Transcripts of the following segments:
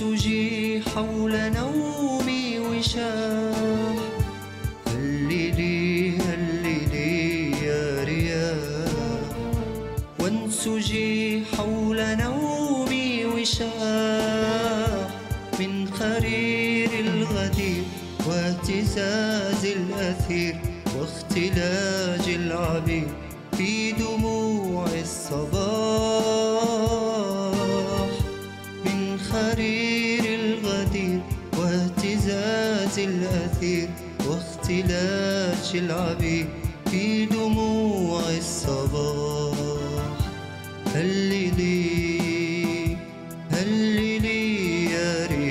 وانسجي حول نومي وشاح. هللي هللي يا رياح، وانسجي حول نومي وشاح. من خرير الغدير واهتزاز الأثير واختلاج العبير في دموع الصباح. من خرير الغدير واهتزاز الأثير واختلاج العبير في دموع الصباح. هللي هللي يا رياح.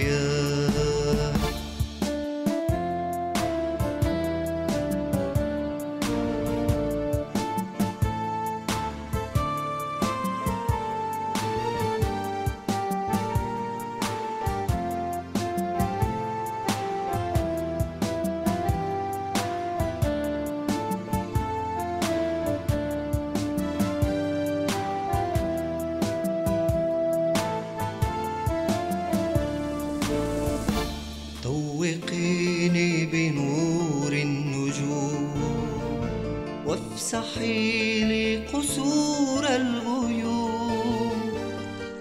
طوقيني بنور النجوم وافسحي لي قصور الغيوم.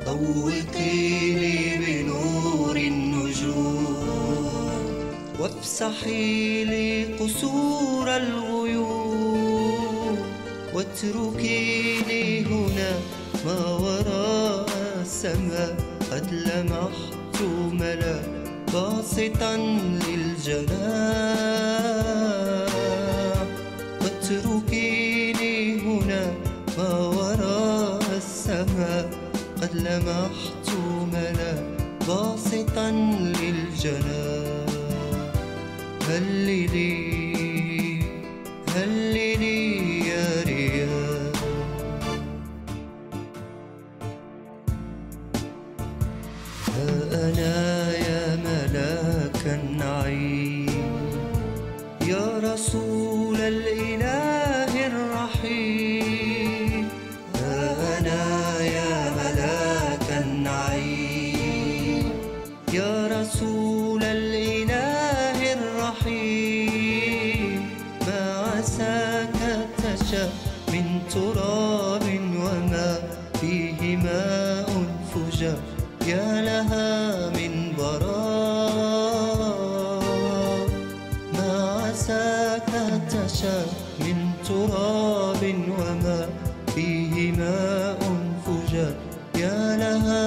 طوقيني بنور النجوم وافسحي لي قصور الغيوم. واتركيني هنا ما وراء السماء قد لمحت ملا باسطا للجناح. واتركيني هنا ما وراء السماء قد لمحت ملا باسطا للجناح. هللي هللي يا رياح. ها أنا يا ملاك النعيم، يا رسول الإله الرحيم. ها أنا يا ملاك النعيم، يا رسول الإله الرحيم. ما عساك تشاء من تراب وما فيه ماء فجاء، يا لها من براء. ما عساك تشاء من تراب وما فيه ماء فجاء، يا لها